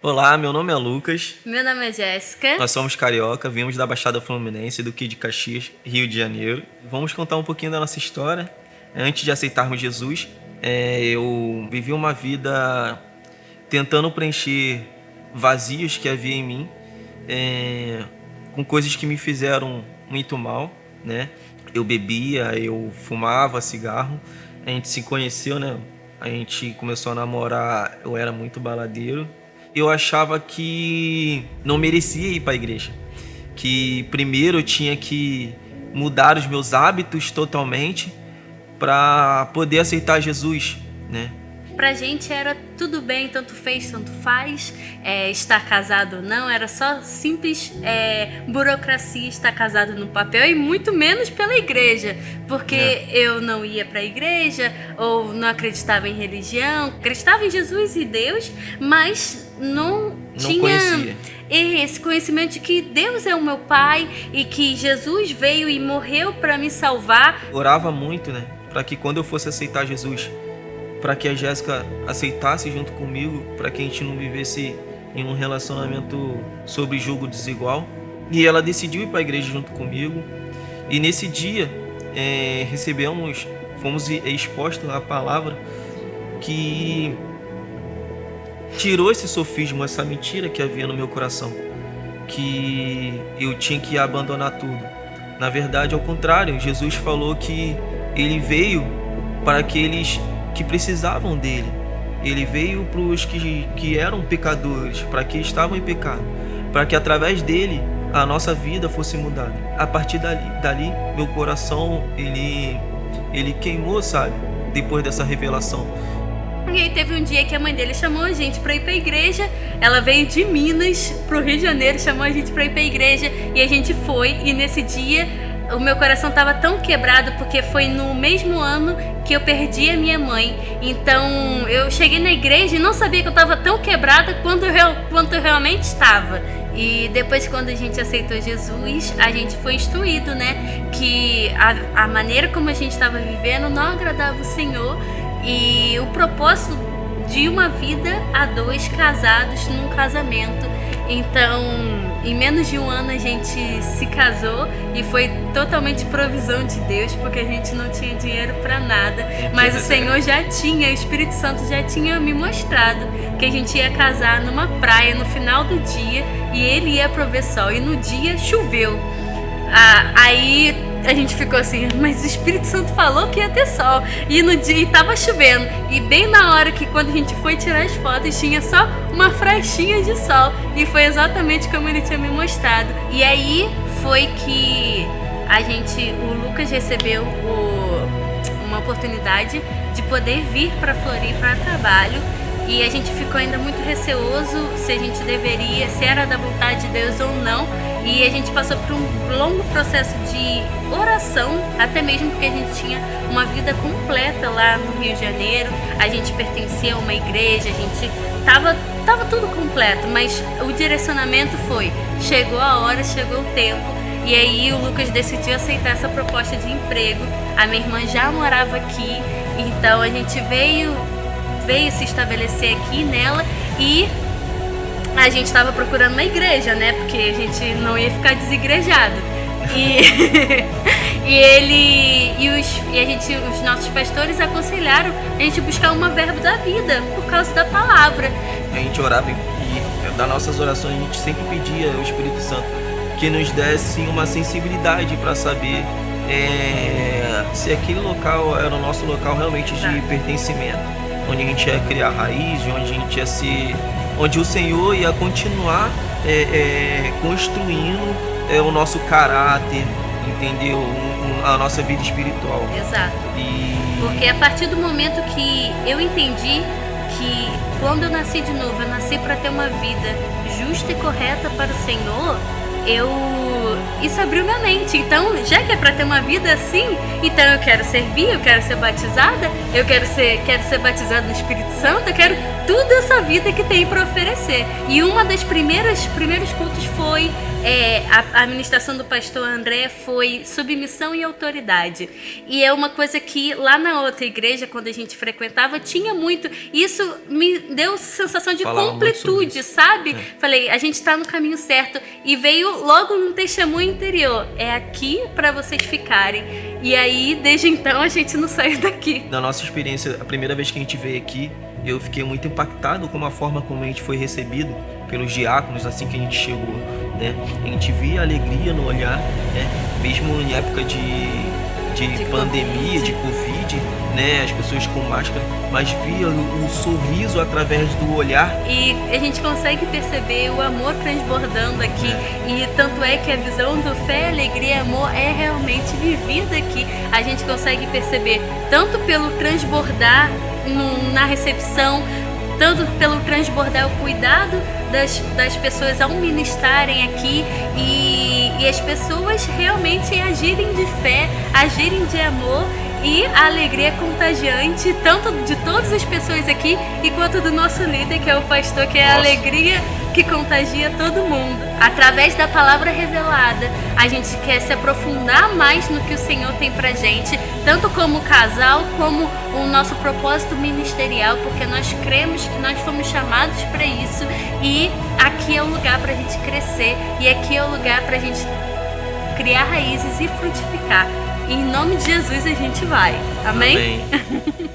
Olá, meu nome é Lucas. Meu nome é Jéssica. Nós somos carioca, viemos da Baixada Fluminense, do de Caxias, Rio de Janeiro. Vamos contar um pouquinho da nossa história. Antes de aceitarmos Jesus, eu vivi uma vida tentando preencher vazios que havia em mim, com coisas que me fizeram muito mal, né? Eu bebia, eu fumava cigarro. A gente se conheceu, né? A gente começou a namorar, eu era muito baladeiro. Eu achava que não merecia ir para a igreja, que primeiro eu tinha que mudar os meus hábitos totalmente para poder aceitar Jesus, né? Pra gente era tudo bem, tanto fez, tanto faz, estar casado ou não, era só simples burocracia estar casado no papel e muito menos pela igreja, porque eu não ia pra igreja ou não acreditava em religião, acreditava em Jesus e Deus, mas não tinha conhecia esse conhecimento de que Deus é o meu pai e que Jesus veio e morreu pra me salvar. Orava muito, né, para que quando eu fosse aceitar Jesus, para que a Jéssica aceitasse junto comigo, para que a gente não vivesse em um relacionamento sob julgo desigual. E ela decidiu ir para a igreja junto comigo. E nesse dia fomos expostos à palavra que tirou esse sofismo, essa mentira que havia no meu coração, que eu tinha que abandonar tudo. Na verdade, ao contrário, Jesus falou que ele veio para aqueles que precisavam dele. Ele veio para os que eram pecadores, para que estavam em pecado, para que através dele a nossa vida fosse mudada. A partir dali meu coração ele queimou, sabe? Depois dessa revelação. E aí teve um dia que a mãe dele chamou a gente pra ir pra igreja. Ela veio de Minas pro Rio de Janeiro, chamou a gente pra ir pra igreja e a gente foi. E nesse dia o meu coração estava tão quebrado porque foi no mesmo ano que eu perdi a minha mãe. Então eu cheguei na igreja e não sabia que eu estava tão quebrada quanto eu realmente estava. E depois, quando a gente aceitou Jesus, a gente foi instruído, né? Que a maneira como a gente estava vivendo não agradava o Senhor. E o propósito de uma vida a dois casados num casamento. Então, em menos de um ano a gente se casou e foi totalmente provisão de Deus, porque a gente não tinha dinheiro para nada, mas o Senhor o Espírito Santo já tinha me mostrado que a gente ia casar numa praia no final do dia e ele ia prover sol, e no dia choveu. Aí a gente ficou assim, mas o Espírito Santo falou que ia ter sol, e no dia tava chovendo, e bem na hora que quando a gente foi tirar as fotos tinha só uma frestinha de sol, e foi exatamente como ele tinha me mostrado. E aí foi que o Lucas recebeu uma oportunidade de poder vir para Floripa para trabalho. E a gente ficou ainda muito receoso se a gente deveria, se era da vontade de Deus ou não. E a gente passou por um longo processo de oração, até mesmo porque a gente tinha uma vida completa lá no Rio de Janeiro. A gente pertencia a uma igreja, a gente tava tudo completo, mas o direcionamento foi, chegou a hora, chegou o tempo. E aí o Lucas decidiu aceitar essa proposta de emprego. A minha irmã já morava aqui, então a gente veio se estabelecer aqui nela, e a gente estava procurando uma igreja, né? Porque a gente não ia ficar desigrejado. Os nossos pastores aconselharam a gente buscar uma verbo da vida por causa da palavra. A gente orava e das nossas orações a gente sempre pedia ao Espírito Santo que nos desse uma sensibilidade para saber se aquele local era o nosso local realmente de pertencimento, onde a gente ia criar raiz, onde a gente ia ser, onde o Senhor ia continuar construindo o nosso caráter, entendeu? A nossa vida espiritual. Exato. Porque a partir do momento que eu entendi que quando eu nasci de novo, eu nasci para ter uma vida justa e correta para o Senhor, isso abriu minha mente. Então, já que é para ter uma vida assim, então eu quero servir, eu quero ser batizada, eu quero ser batizada no Espírito Santo, eu quero toda essa vida que tem para oferecer. E uma das primeiros cultos foi a ministração do pastor André foi submissão e autoridade. E é uma coisa que lá na outra igreja, quando a gente frequentava, tinha muito. Isso me deu sensação de Falava completude, sabe? Falei, a gente está no caminho certo. E veio logo num testemunho interior. É aqui para vocês ficarem. E aí, desde então, a gente não saiu daqui. Na nossa experiência, a primeira vez que a gente veio aqui, eu fiquei muito impactado com a forma como a gente foi recebido pelos diáconos assim que a gente chegou, né? A gente via alegria no olhar, né? Mesmo em época de pandemia, de Covid, né? As pessoas com máscara, mas via o sorriso através do olhar. E a gente consegue perceber o amor transbordando aqui. E tanto é que a visão do fé, alegria e amor é realmente vivida aqui. A gente consegue perceber tanto pelo transbordar na recepção, tanto pelo transbordar o cuidado das pessoas ao ministrarem aqui e as pessoas realmente agirem de fé, agirem de amor, e a alegria é contagiante, tanto de todas as pessoas aqui, e quanto do nosso líder, que é o pastor, que é a alegria que contagia todo mundo. Através da palavra revelada, a gente quer se aprofundar mais no que o Senhor tem pra gente, tanto como casal, como o nosso propósito ministerial, porque nós cremos que nós fomos chamados para isso, e aqui é o lugar pra gente crescer, e aqui é o lugar pra gente criar raízes e frutificar. E em nome de Jesus a gente vai. Amém? Amém.